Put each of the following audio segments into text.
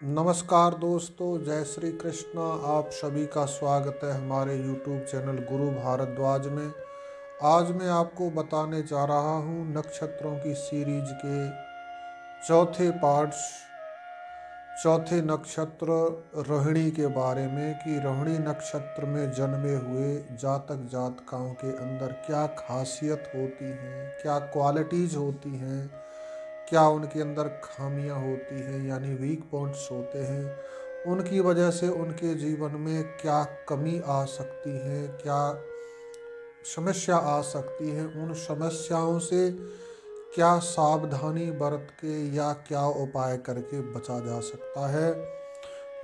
नमस्कार दोस्तों, जय श्री कृष्ण। आप सभी का स्वागत है हमारे YouTube चैनल गुरु भारद्वाज में। आज मैं आपको बताने जा रहा हूँ नक्षत्रों की सीरीज के चौथे पार्ट्स, चौथे नक्षत्र रोहिणी के बारे में कि रोहिणी नक्षत्र में जन्मे हुए जातक जातकाओं के अंदर क्या खासियत होती हैं, क्या क्वालिटीज़ होती हैं, क्या उनके अंदर खामियां होती हैं यानी वीक पॉइंट्स होते हैं, उनकी वजह से उनके जीवन में क्या कमी आ सकती है, क्या समस्या आ सकती है, उन समस्याओं से क्या सावधानी बरत के या क्या उपाय करके बचा जा सकता है।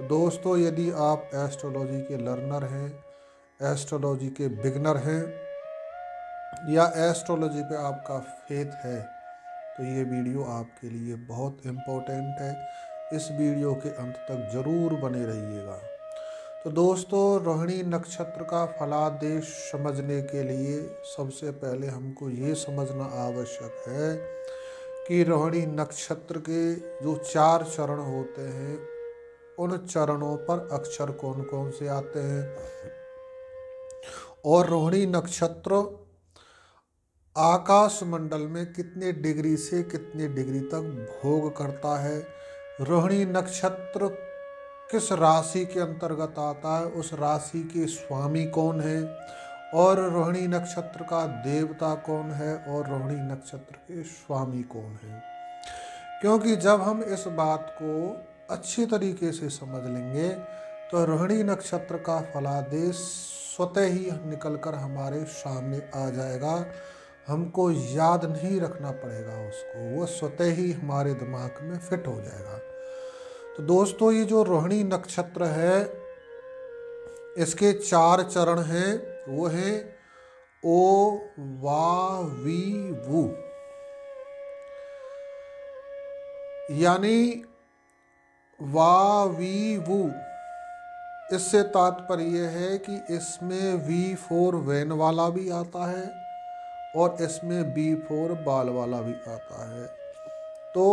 दोस्तों, यदि आप एस्ट्रोलॉजी के लर्नर हैं, एस्ट्रोलॉजी के बिगनर हैं या एस्ट्रोलॉजी पे आपका फेथ है तो ये वीडियो आपके लिए बहुत इम्पोर्टेंट है। इस वीडियो के अंत तक ज़रूर बने रहिएगा। तो दोस्तों, रोहिणी नक्षत्र का फलादेश समझने के लिए सबसे पहले हमको ये समझना आवश्यक है कि रोहिणी नक्षत्र के जो 4 चरण होते हैं उन चरणों पर अक्षर कौन कौन से आते हैं और रोहिणी नक्षत्र आकाश मंडल में कितने डिग्री से कितने डिग्री तक भोग करता है, रोहिणी नक्षत्र किस राशि के अंतर्गत आता है, उस राशि के स्वामी कौन है और रोहिणी नक्षत्र का देवता कौन है और रोहिणी नक्षत्र के स्वामी कौन है। क्योंकि जब हम इस बात को अच्छी तरीके से समझ लेंगे तो रोहिणी नक्षत्र का फलादेश स्वतः ही निकलकर हमारे सामने आ जाएगा। हमको याद नहीं रखना पड़ेगा उसको, वो स्वतः ही हमारे दिमाग में फिट हो जाएगा। तो दोस्तों, ये जो रोहिणी नक्षत्र है इसके 4 चरण हैं, वो हैं ओ वा वी वू, यानी वा वी वू। इससे तात्पर्य है कि इसमें V4 वैन वाला भी आता है और इसमें B4 बाल वाला भी आता है। तो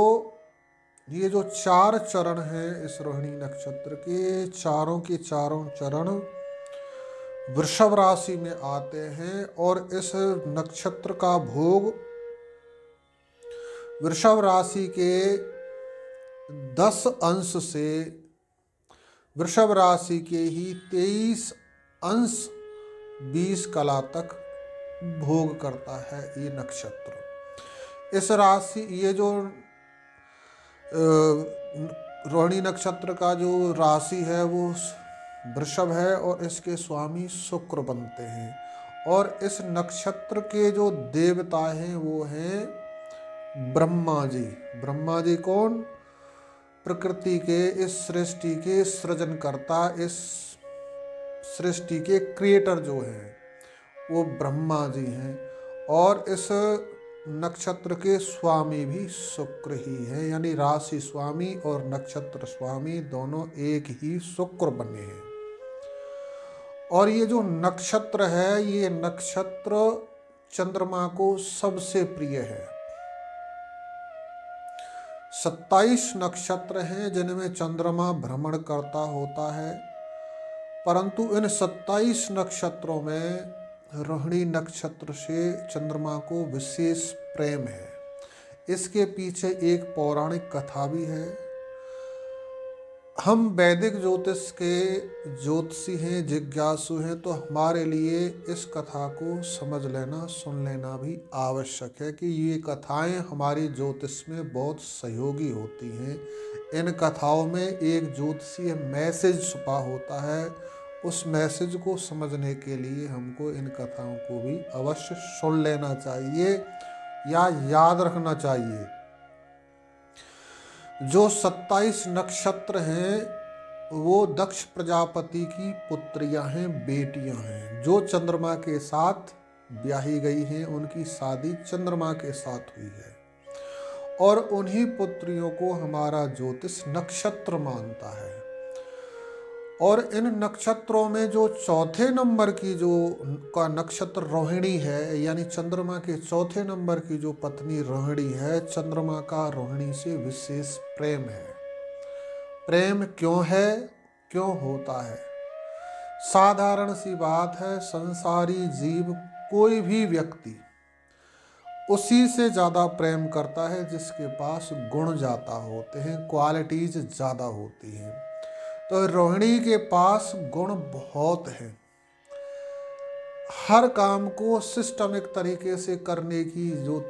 ये जो 4 चरण हैं इस रोहिणी नक्षत्र के, चारों के चारों चरण वृषभ राशि में आते हैं और इस नक्षत्र का भोग वृषभ राशि के 10 अंश से वृषभ राशि के ही 23 अंश 20 कला तक भोग करता है ये नक्षत्र। इस राशि, ये जो रोहिणी नक्षत्र का जो राशि है वो वृषभ है और इसके स्वामी शुक्र बनते हैं और इस नक्षत्र के जो देवता हैं वो हैं ब्रह्मा जी। ब्रह्मा जी कौन? प्रकृति के, इस सृष्टि के सृजनकर्ता, इस सृष्टि के क्रिएटर जो हैं वो ब्रह्मा जी हैं और इस नक्षत्र के स्वामी भी शुक्र ही है, यानी राशि स्वामी और नक्षत्र स्वामी दोनों एक ही शुक्र बने हैं। और ये जो नक्षत्र है, ये नक्षत्र चंद्रमा को सबसे प्रिय है। 27 नक्षत्र हैं जिनमें चंद्रमा भ्रमण करता होता है, परंतु इन 27 नक्षत्रों में रोहिणी नक्षत्र से चंद्रमा को विशेष प्रेम है। इसके पीछे एक पौराणिक कथा भी है। हम वैदिक ज्योतिष के ज्योतिषी हैं, जिज्ञासु हैं, तो हमारे लिए इस कथा को समझ लेना, सुन लेना भी आवश्यक है कि ये कथाएं हमारी ज्योतिष में बहुत सहयोगी होती हैं। इन कथाओं में एक ज्योतिषीय मैसेज छुपा होता है। उस मैसेज को समझने के लिए हमको इन कथाओं को भी अवश्य सुन लेना चाहिए या याद रखना चाहिए। जो 27 नक्षत्र हैं वो दक्ष प्रजापति की पुत्रियां हैं, बेटियां हैं, जो चंद्रमा के साथ ब्याही गई हैं। उनकी शादी चंद्रमा के साथ हुई है और उन्हीं पुत्रियों को हमारा ज्योतिष नक्षत्र मानता है। और इन नक्षत्रों में जो चौथे नंबर की जो का नक्षत्र रोहिणी है, यानी चंद्रमा के चौथे नंबर की जो पत्नी रोहिणी है, चंद्रमा का रोहिणी से विशेष प्रेम है प्रेम क्यों है, क्यों होता है? साधारण सी बात है, संसारी जीव कोई भी व्यक्ति उसी से ज़्यादा प्रेम करता है जिसके पास गुण ज़्यादा होते हैं, क्वालिटीज ज़्यादा होती हैं। तो रोहिणी के पास गुण बहुत हैं। हर काम को सिस्टमिक तरीके से करने की जो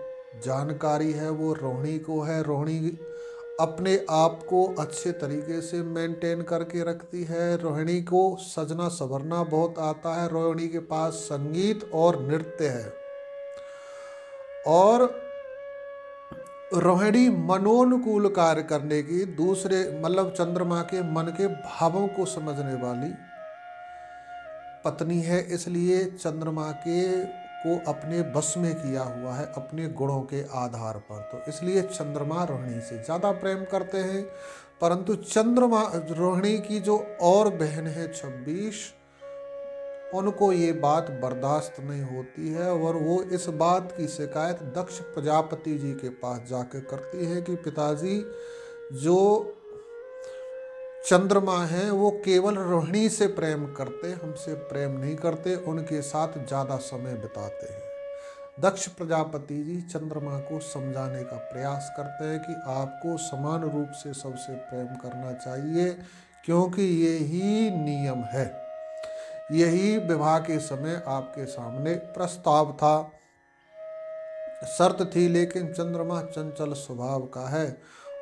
जानकारी है वो रोहिणी को है। रोहिणी अपने आप को अच्छे तरीके से मेंटेन करके रखती है। रोहिणी को सजना संवरना बहुत आता है। रोहिणी के पास संगीत और नृत्य है। और रोहिणी मनोनुकूल कार्य करने की, दूसरे मतलब चंद्रमा के मन के भावों को समझने वाली पत्नी है। इसलिए चंद्रमा को अपने बस में किया हुआ है अपने गुणों के आधार पर। तो इसलिए चंद्रमा रोहिणी से ज़्यादा प्रेम करते हैं। परंतु चंद्रमा रोहिणी की जो और बहन है 26, उनको ये बात बर्दाश्त नहीं होती है और वो इस बात की शिकायत दक्ष प्रजापति जी के पास जाकर करती है कि पिताजी, जो चंद्रमा हैं वो केवल रोहिणी से प्रेम करते, हमसे प्रेम नहीं करते, उनके साथ ज़्यादा समय बिताते हैं। दक्ष प्रजापति जी चंद्रमा को समझाने का प्रयास करते हैं कि आपको समान रूप से सबसे प्रेम करना चाहिए, क्योंकि यही नियम है। यही विवाह के समय आपके सामने प्रस्ताव था, शर्त थी, लेकिन चंद्रमा चंचल स्वभाव का है।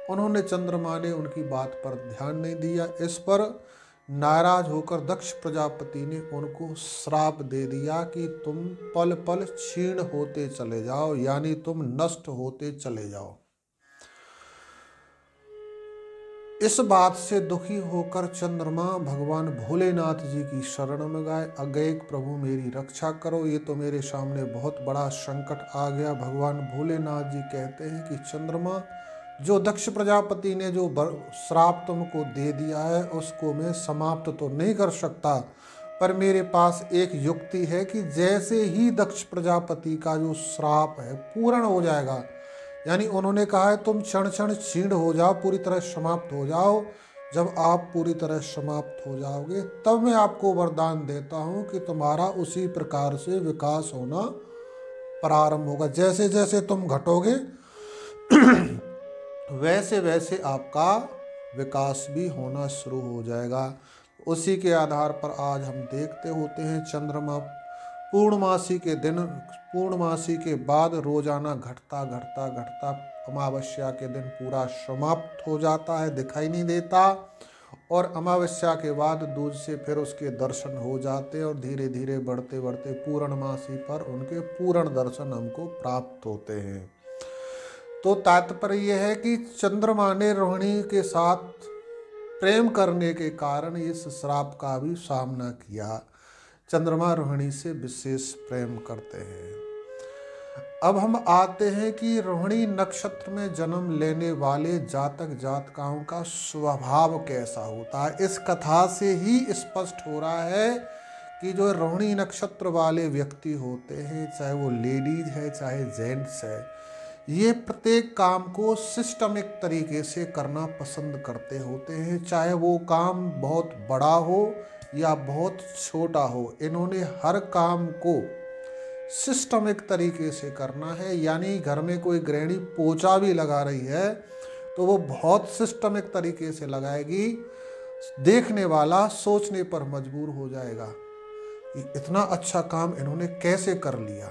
चंद्रमा ने उनकी बात पर ध्यान नहीं दिया। इस पर नाराज होकर दक्ष प्रजापति ने उनको श्राप दे दिया कि तुम पल पल क्षीण होते चले जाओ, यानी तुम नष्ट होते चले जाओ। इस बात से दुखी होकर चंद्रमा भगवान भोलेनाथ जी की शरण में गए। प्रभु मेरी रक्षा करो, ये तो मेरे सामने बहुत बड़ा संकट आ गया। भगवान भोलेनाथ जी कहते हैं कि चंद्रमा, जो दक्ष प्रजापति ने जो श्राप तुमको दे दिया है उसको मैं समाप्त तो नहीं कर सकता, पर मेरे पास एक युक्ति है कि जैसे ही दक्ष प्रजापति का जो श्राप है पूर्ण हो जाएगा, यानी उन्होंने कहा है तुम क्षण क्षण क्षीण हो जाओ, पूरी तरह समाप्त हो जाओ, जब आप पूरी तरह समाप्त हो जाओगे तब मैं आपको वरदान देता हूँ कि तुम्हारा उसी प्रकार से विकास होना प्रारंभ होगा। जैसे जैसे तुम घटोगे वैसे वैसे आपका विकास भी होना शुरू हो जाएगा। उसी के आधार पर आज हम देखते होते हैं चंद्रमा पूर्णमासी के दिन, पूर्णमासी के बाद रोजाना घटता घटता घटता अमावस्या के दिन पूरा समाप्त हो जाता है, दिखाई नहीं देता। और अमावस्या के बाद दूज से फिर उसके दर्शन हो जाते हैं और धीरे धीरे बढ़ते बढ़ते पूर्णमासी पर उनके पूर्ण दर्शन हमको प्राप्त होते हैं। तो तात्पर्य यह है कि चंद्रमा ने रोहिणी के साथ प्रेम करने के कारण इस श्राप का भी सामना किया। चंद्रमा रोहिणी से विशेष प्रेम करते हैं। अब हम आते हैं कि रोहिणी नक्षत्र में जन्म लेने वाले जातक जातकाओं का स्वभाव कैसा होता है। इस कथा से ही स्पष्ट हो रहा है कि जो रोहिणी नक्षत्र वाले व्यक्ति होते हैं, चाहे वो लेडीज है चाहे जेंट्स है, ये प्रत्येक काम को सिस्टमिक तरीके से करना पसंद करते होते हैं, चाहे वो काम बहुत बड़ा हो या बहुत छोटा हो। इन्होंने हर काम को सिस्टमिक तरीके से करना है, यानी घर में कोई गृहिणी पोछा भी लगा रही है तो वो बहुत सिस्टमिक तरीके से लगाएगी। देखने वाला सोचने पर मजबूर हो जाएगा कि इतना अच्छा काम इन्होंने कैसे कर लिया।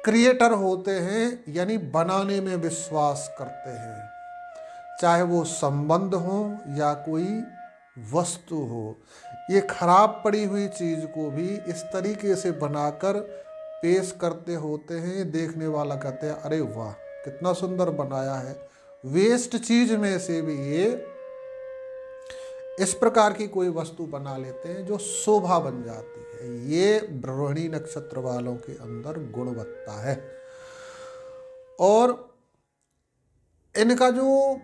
क्रिएटर होते हैं, यानी बनाने में विश्वास करते हैं, चाहे वो संबंध हो या कोई वस्तु हो। ये खराब पड़ी हुई चीज को भी इस तरीके से बनाकर पेश करते होते हैं, देखने वाला कहते हैं अरे वाह कितना सुंदर बनाया है। वेस्ट चीज में से भी ये इस प्रकार की कोई वस्तु बना लेते हैं जो शोभा बन जाती है। ये रोहिणी नक्षत्र वालों के अंदर गुणवत्ता है। और इनका जो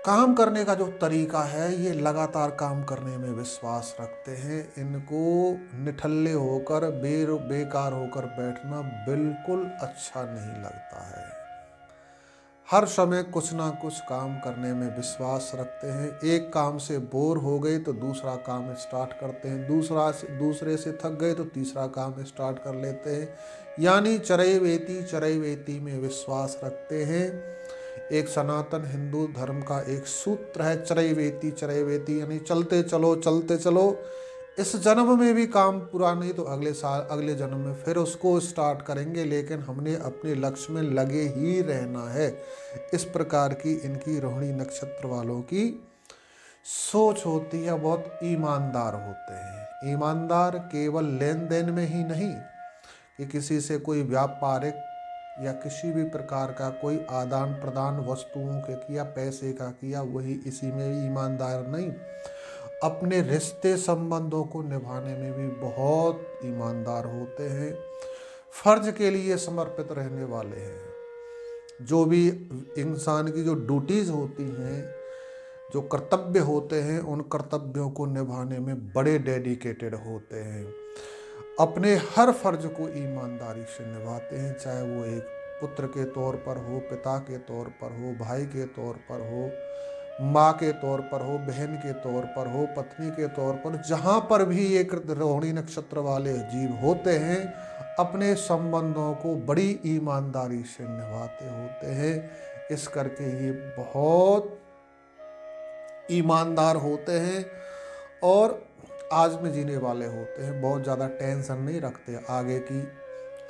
काम करने का जो तरीका है, ये लगातार काम करने में विश्वास रखते हैं। इनको निठल्ले होकर बेकार होकर बैठना बिल्कुल अच्छा नहीं लगता है। हर समय कुछ ना कुछ काम करने में विश्वास रखते हैं। एक काम से बोर हो गए तो दूसरा काम स्टार्ट करते हैं, दूसरे से थक गए तो तीसरा काम स्टार्ट कर लेते हैं। यानी चरैवेति में विश्वास रखते हैं। एक सनातन हिंदू धर्म का एक सूत्र है, चरैवेति यानी चलते चलो। इस जन्म में भी काम पूरा नहीं तो अगले साल अगले जन्म में फिर उसको स्टार्ट करेंगे, लेकिन हमने अपने लक्ष्य में लगे ही रहना है। इस प्रकार की इनकी रोहिणी नक्षत्र वालों की सोच होती है। बहुत ईमानदार होते हैं। ईमानदार केवल लेन देन में ही नहीं कि किसी से कोई व्यापारिक या किसी भी प्रकार का कोई आदान प्रदान वस्तुओं के किया, पैसे का किया, वही इसी में भी ईमानदार नहीं, अपने रिश्ते संबंधों को निभाने में भी बहुत ईमानदार होते हैं। फर्ज के लिए समर्पित रहने वाले हैं। जो भी इंसान की जो ड्यूटीज़ होती हैं, जो कर्तव्य होते हैं, उन कर्तव्यों को निभाने में बड़े डेडिकेटेड होते हैं। अपने हर फर्ज को ईमानदारी से निभाते हैं, चाहे वो एक पुत्र के तौर पर हो, पिता के तौर पर हो, भाई के तौर पर हो, माँ के तौर पर हो, बहन के तौर पर हो, पत्नी के तौर पर। जहाँ पर भी एक रोहिणी नक्षत्र वाले जीव होते हैं, अपने संबंधों को बड़ी ईमानदारी से निभाते होते हैं। इस करके ये बहुत ईमानदार होते हैं और आज में जीने वाले होते हैं। बहुत ज़्यादा टेंशन नहीं रखते आगे की,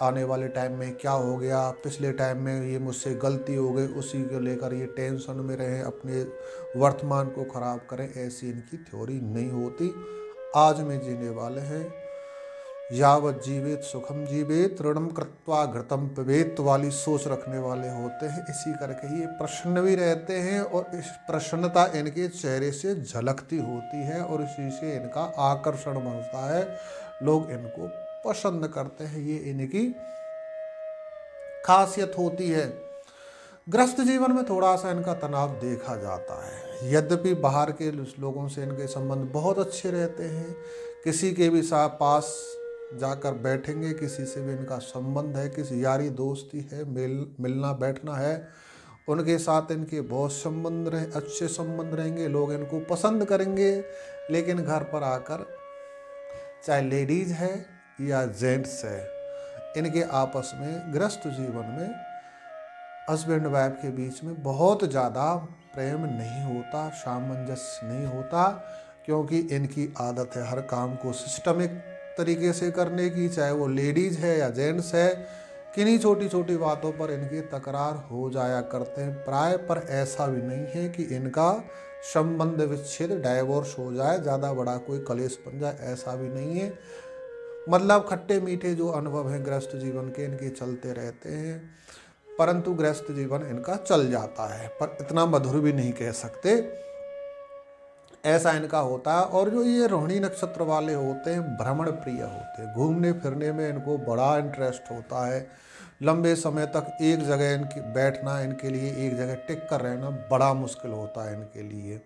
आने वाले टाइम में क्या हो गया, पिछले टाइम में ये मुझसे गलती हो गई, उसी को लेकर ये टेंशन में रहें, अपने वर्तमान को खराब करें, ऐसी इनकी थ्योरी नहीं होती। आज में जीने वाले हैं। यावत जीवेत सुखम जीवेत ऋणम कृत्वा घृतम पिबेत वाली सोच रखने वाले होते हैं। इसी करके ये प्रसन्न भी रहते हैं और इस प्रसन्नता इनके चेहरे से झलकती होती है और इसी से इनका आकर्षण बढ़ता है। लोग इनको पसंद करते हैं। ये इनकी खासियत होती है। गृहस्थ जीवन में थोड़ा सा इनका तनाव देखा जाता है। यद्यपि बाहर के लोगों से इनके संबंध बहुत अच्छे रहते हैं। किसी के भी साथ पास जाकर बैठेंगे, किसी से भी इनका संबंध है, किसी यारी दोस्ती है, मिलना बैठना है, उनके साथ इनके बहुत अच्छे संबंध रहेंगे। लोग इनको पसंद करेंगे। लेकिन घर पर आकर चाहे लेडीज है या जेंट्स है, इनके आपस में गृहस्थ जीवन में हस्बैंड वाइफ के बीच में बहुत ज़्यादा प्रेम नहीं होता, सामंजस्य नहीं होता, क्योंकि इनकी आदत है हर काम को सिस्टमिक तरीके से करने की। चाहे वो लेडीज है या जेंट्स है, किन्हीं छोटी छोटी बातों पर इनके तकरार हो जाया करते हैं। प्राय पर ऐसा भी नहीं है कि इनका संबंध विच्छेद डाइवोर्स हो जाए, ज़्यादा बड़ा कोई कलेश बन जाए, ऐसा भी नहीं है। मतलब खट्टे मीठे जो अनुभव हैं गृहस्थ जीवन के, इनके चलते रहते हैं। परंतु गृहस्थ जीवन इनका चल जाता है, पर इतना मधुर भी नहीं कह सकते, ऐसा इनका होता है। और जो ये रोहिणी नक्षत्र वाले होते हैं, भ्रमण प्रिय होते हैं। घूमने फिरने में इनको बड़ा इंटरेस्ट होता है। लंबे समय तक एक जगह इनकी बैठना, इनके लिए एक जगह टिक कर रहना बड़ा मुश्किल होता है इनके लिए।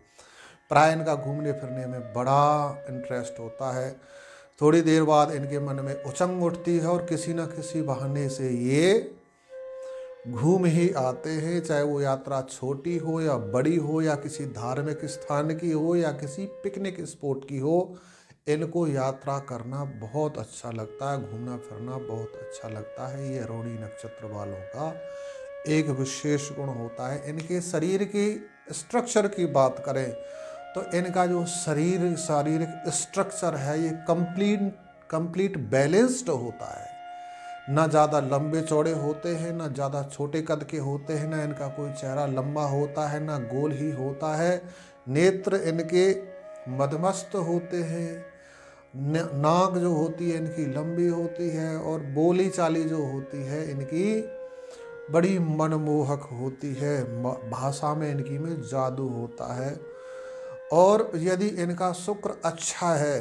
प्राय इनका घूमने फिरने में बड़ा इंटरेस्ट होता है। थोड़ी देर बाद इनके मन में उचंग उठती है और किसी न किसी बहाने से ये घूम ही आते हैं। चाहे वो यात्रा छोटी हो या बड़ी हो, या किसी धार्मिक स्थान की हो या किसी पिकनिक स्पॉट की हो, इनको यात्रा करना बहुत अच्छा लगता है, घूमना फिरना बहुत अच्छा लगता है। ये रोहिणी नक्षत्र वालों का एक विशेष गुण होता है। इनके शरीर की स्ट्रक्चर की बात करें तो इनका जो शारीरिक स्ट्रक्चर है, ये कंप्लीट बैलेंस्ड होता है। ना ज़्यादा लंबे चौड़े होते हैं, ना ज़्यादा छोटे कद के होते हैं, ना इनका कोई चेहरा लंबा होता है, ना गोल ही होता है। नेत्र इनके मध्यमस्त होते हैं। नाक जो होती है इनकी लंबी होती है और बोली चाली जो होती है इनकी बड़ी मनमोहक होती है। भाषा में इनकी में जादू होता है। और यदि इनका शुक्र अच्छा है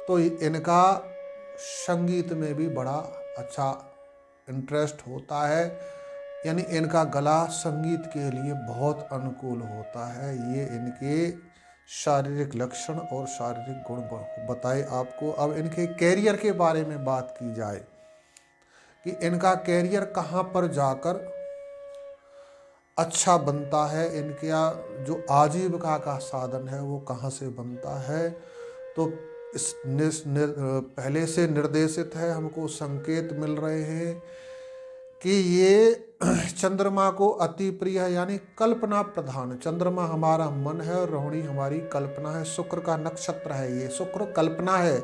तो इनका संगीत में भी बड़ा अच्छा इंटरेस्ट होता है। यानी इनका गला संगीत के लिए बहुत अनुकूल होता है। ये इनके शारीरिक लक्षण और शारीरिक गुण बताए आपको। अब इनके कैरियर के बारे में बात की जाए कि इनका कैरियर कहाँ पर जाकर अच्छा बनता है, इनके जो आजीविका का साधन है वो कहाँ से बनता है। तो पहले से निर्देशित है, हमको संकेत मिल रहे हैं कि ये चंद्रमा को अति प्रिय है, यानी कल्पना प्रधान। चंद्रमा हमारा मन है और रोहिणी हमारी कल्पना है, शुक्र का नक्षत्र है, ये शुक्र कल्पना है।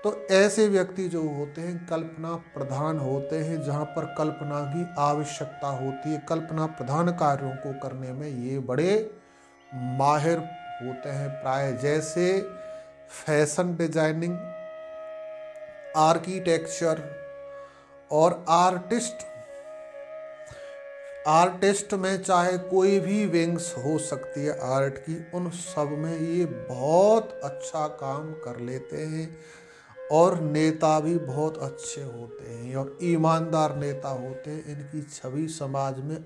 तो ऐसे व्यक्ति जो होते हैं कल्पना प्रधान होते हैं, जहाँ पर कल्पना की आवश्यकता होती है, कल्पना प्रधान कार्यों को करने में ये बड़े माहिर होते हैं। प्राय जैसे फैशन डिजाइनिंग, आर्किटेक्चर और आर्टिस्ट में चाहे कोई भी विंग्स हो सकती है आर्ट की, उन सब में ये बहुत अच्छा काम कर लेते हैं। और नेता भी बहुत अच्छे होते हैं और ईमानदार नेता होते हैं। इनकी छवि समाज में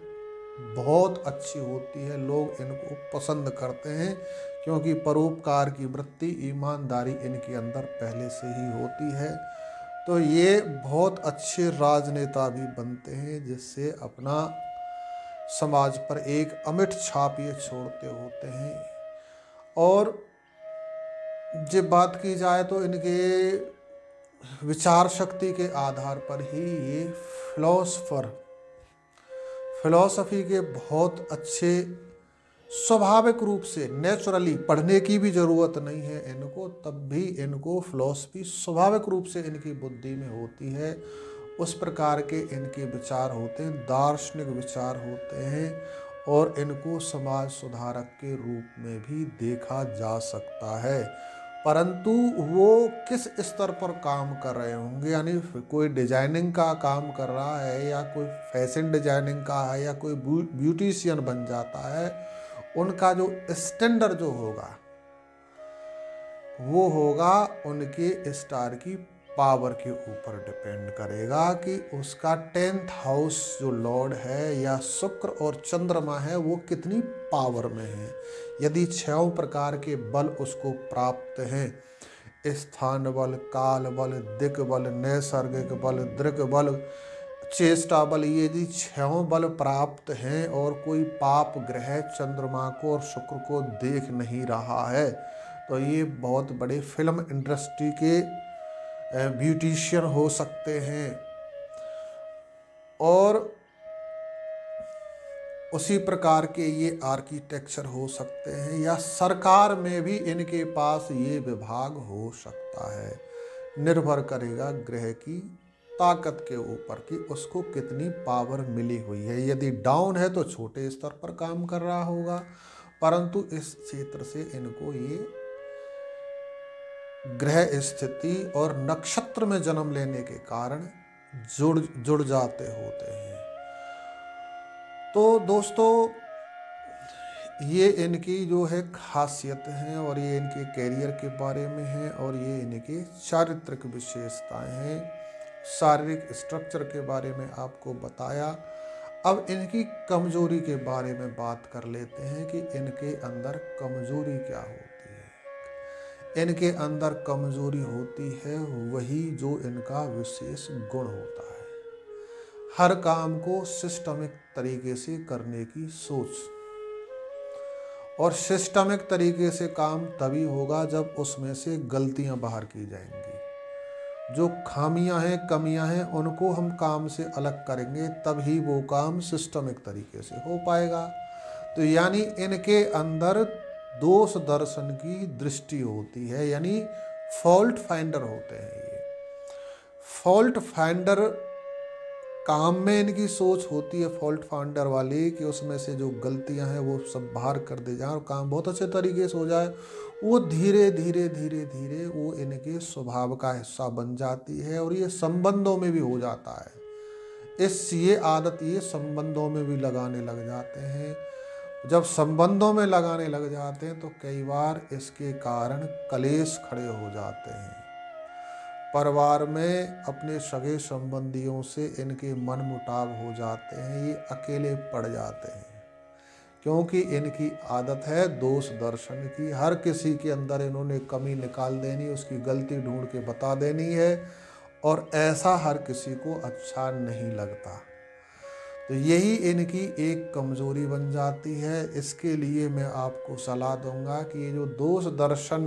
बहुत अच्छी होती है, लोग इनको पसंद करते हैं, क्योंकि परोपकार की वृत्ति, ईमानदारी इनके अंदर पहले से ही होती है। तो ये बहुत अच्छे राजनेता भी बनते हैं, जिससे अपना समाज पर एक अमिट छाप ये छोड़ते होते हैं। और जब बात की जाए तो इनके विचार शक्ति के आधार पर ही ये फिलॉसफी के बहुत अच्छे, स्वाभाविक रूप से नेचुरली, पढ़ने की भी ज़रूरत नहीं है इनको, तब भी इनको फिलॉसफी स्वाभाविक रूप से इनकी बुद्धि में होती है। उस प्रकार के इनके विचार होते हैं, दार्शनिक विचार होते हैं, और इनको समाज सुधारक के रूप में भी देखा जा सकता है। परंतु वो किस स्तर पर काम कर रहे होंगे, यानी कोई डिजाइनिंग का काम कर रहा है, या कोई फैशन डिजाइनिंग का है, या कोई ब्यूटिशियन बन जाता है, उनका जो स्टैंडर्ड जो होगा वो होगा उनके स्टार की पावर के ऊपर डिपेंड करेगा, कि उसका 10th हाउस जो लॉर्ड है या शुक्र और चंद्रमा है वो कितनी पावर में है। यदि 6 प्रकार के बल उसको प्राप्त हैं, स्थान बल, काल बल, दिक बल, नैसर्गिक बल, दृक बल, चेष्टा बल, ये यदि 6 बल प्राप्त हैं और कोई पाप ग्रह चंद्रमा को और शुक्र को देख नहीं रहा है, तो ये बहुत बड़े फिल्म इंडस्ट्री के ब्यूटिशियन हो सकते हैं। और उसी प्रकार के ये आर्किटेक्चर हो सकते हैं, या सरकार में भी इनके पास ये विभाग हो सकता है। निर्भर करेगा ग्रह की ताकत के ऊपर कि उसको कितनी पावर मिली हुई है। यदि डाउन है तो छोटे स्तर पर काम कर रहा होगा, परंतु इस क्षेत्र से इनको ये ग्रह स्थिति और नक्षत्र में जन्म लेने के कारण जुड़ जाते होते हैं। तो दोस्तों, ये इनकी जो है खासियत है, और ये इनके कैरियर के बारे में है, और ये इनके चारित्रिक विशेषताएं हैं। शारीरिक स्ट्रक्चर के बारे में आपको बताया। अब इनकी कमजोरी के बारे में बात कर लेते हैं कि इनके अंदर कमजोरी क्या होती है। इनके अंदर कमजोरी होती है वही जो इनका विशेष गुण होता है, हर काम को सिस्टमिक तरीके से करने की सोच। और सिस्टमिक तरीके से काम तभी होगा जब उसमें से गलतियां बाहर की जाएंगी। जो खामियां हैं, कमियां हैं, उनको हम काम से अलग करेंगे, तभी वो काम सिस्टमिक तरीके से हो पाएगा। तो यानी इनके अंदर दोष दर्शन की दृष्टि होती है, यानी फॉल्ट फाइंडर होते हैं ये। फॉल्ट फाइंडर काम में इनकी सोच होती है फॉल्ट फाइंडर वाली, कि उसमें से जो गलतियां हैं वो सब बाहर कर दे जाए और काम बहुत अच्छे तरीके से हो जाए। वो धीरे धीरे वो इनके स्वभाव का हिस्सा बन जाती है, और ये संबंधों में भी हो जाता है। ये आदत ये संबंधों में भी लगाने लग जाते हैं। जब संबंधों में लगाने लग जाते हैं तो कई बार इसके कारण कलेश खड़े हो जाते हैं। परिवार में अपने सगे संबंधियों से इनके मनमुटाव हो जाते हैं, ये अकेले पड़ जाते हैं, क्योंकि इनकी आदत है दोष दर्शन की। हर किसी के अंदर इन्होंने कमी निकाल देनी, उसकी गलती ढूंढ के बता देनी है, और ऐसा हर किसी को अच्छा नहीं लगता। तो यही इनकी एक कमजोरी बन जाती है। इसके लिए मैं आपको सलाह दूंगा कि ये जो दोष दर्शन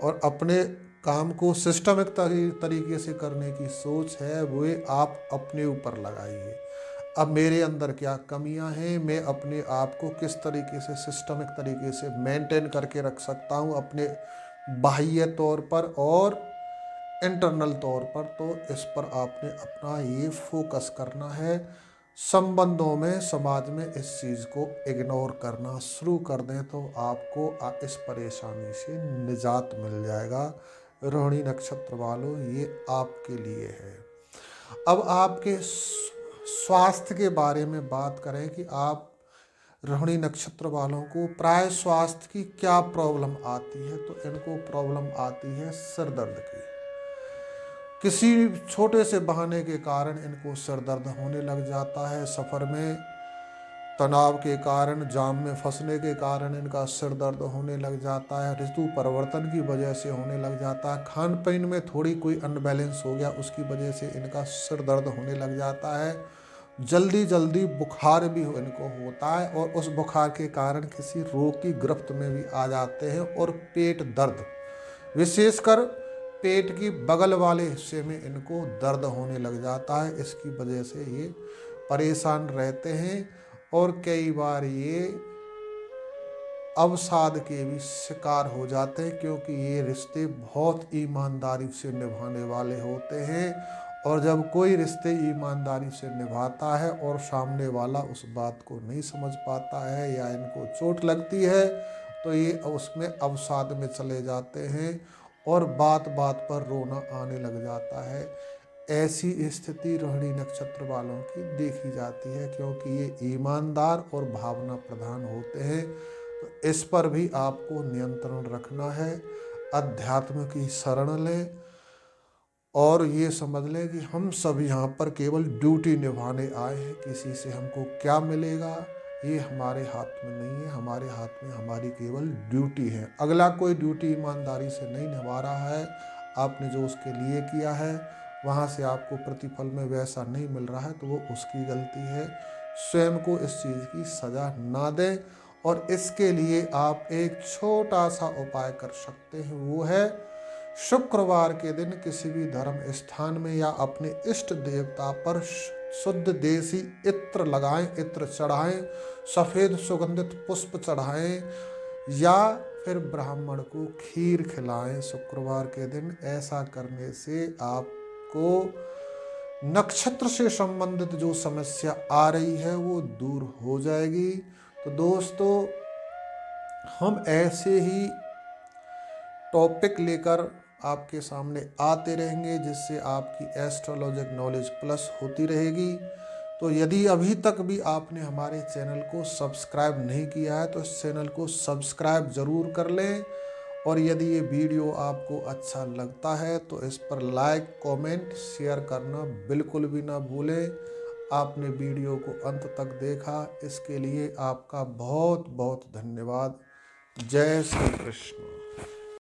और अपने काम को सिस्टमिक तरीके से करने की सोच है वो आप अपने ऊपर लगाइए। अब मेरे अंदर क्या कमियां हैं, मैं अपने आप को किस तरीके से सिस्टमिक तरीके से मेंटेन करके रख सकता हूं अपने बाह्य तौर पर और इंटरनल तौर पर। तो इस पर आपने अपना ये फोकस करना है। संबंधों में, समाज में इस चीज़ को इग्नोर करना शुरू कर दें तो आपको इस परेशानी से निजात मिल जाएगा। रोहिणी नक्षत्र वालों, ये आपके लिए है। अब आपके स्वास्थ्य के बारे में बात करें कि आप रोहिणी नक्षत्र वालों को प्राय स्वास्थ्य की क्या प्रॉब्लम आती है, तो इनको प्रॉब्लम आती है सिर दर्द की। किसी छोटे से बहाने के कारण इनको सिर दर्द होने लग जाता है। सफ़र में तनाव के कारण, जाम में फंसने के कारण इनका सिर दर्द होने लग जाता है। ऋतु परिवर्तन की वजह से होने लग जाता है। खान पीन में थोड़ी कोई अनबैलेंस हो गया, उसकी वजह से इनका सिर दर्द होने लग जाता है। जल्दी जल्दी बुखार भी इनको होता है और उस बुखार के कारण किसी रोग की गिरफ्त में भी आ जाते हैं। और पेट दर्द, विशेषकर पेट की बगल वाले हिस्से में इनको दर्द होने लग जाता है। इसकी वजह से ये परेशान रहते हैं और कई बार ये अवसाद के भी शिकार हो जाते हैं, क्योंकि ये रिश्ते बहुत ईमानदारी से निभाने वाले होते हैं। और जब कोई रिश्ते ईमानदारी से निभाता है और सामने वाला उस बात को नहीं समझ पाता है या इनको चोट लगती है, तो ये उसमें अवसाद में चले जाते हैं और बात बात पर रोना आने लग जाता है। ऐसी स्थिति रोहिणी नक्षत्र वालों की देखी जाती है, क्योंकि ये ईमानदार और भावना प्रधान होते हैं। तो इस पर भी आपको नियंत्रण रखना है। अध्यात्म की शरण लें और ये समझ लें कि हम सब यहाँ पर केवल ड्यूटी निभाने आए हैं। किसी से हमको क्या मिलेगा ये हमारे हाथ में नहीं है। हमारे हाथ में हमारी केवल ड्यूटी है। अगला कोई ड्यूटी ईमानदारी से नहीं निभा रहा है, आपने जो उसके लिए किया है वहाँ से आपको प्रतिफल में वैसा नहीं मिल रहा है, तो वो उसकी गलती है। स्वयं को इस चीज़ की सज़ा ना दें। और इसके लिए आप एक छोटा सा उपाय कर सकते हैं, वो है शुक्रवार के दिन किसी भी धर्म स्थान में या अपने इष्ट देवता पर शुद्ध देसी इत्र लगाएं, इत्र चढ़ाएं, सफ़ेद सुगंधित पुष्प चढ़ाएं या फिर ब्राह्मण को खीर खिलाएं शुक्रवार के दिन। ऐसा करने से आपको नक्षत्र से संबंधित जो समस्या आ रही है वो दूर हो जाएगी। तो दोस्तों, हम ऐसे ही टॉपिक लेकर आपके सामने आते रहेंगे, जिससे आपकी एस्ट्रोलॉजिक नॉलेज प्लस होती रहेगी। तो यदि अभी तक भी आपने हमारे चैनल को सब्सक्राइब नहीं किया है तो इस चैनल को सब्सक्राइब ज़रूर कर लें। और यदि ये वीडियो आपको अच्छा लगता है तो इस पर लाइक, कमेंट, शेयर करना बिल्कुल भी ना भूलें। आपने वीडियो को अंत तक देखा, इसके लिए आपका बहुत बहुत धन्यवाद। जय श्री कृष्ण।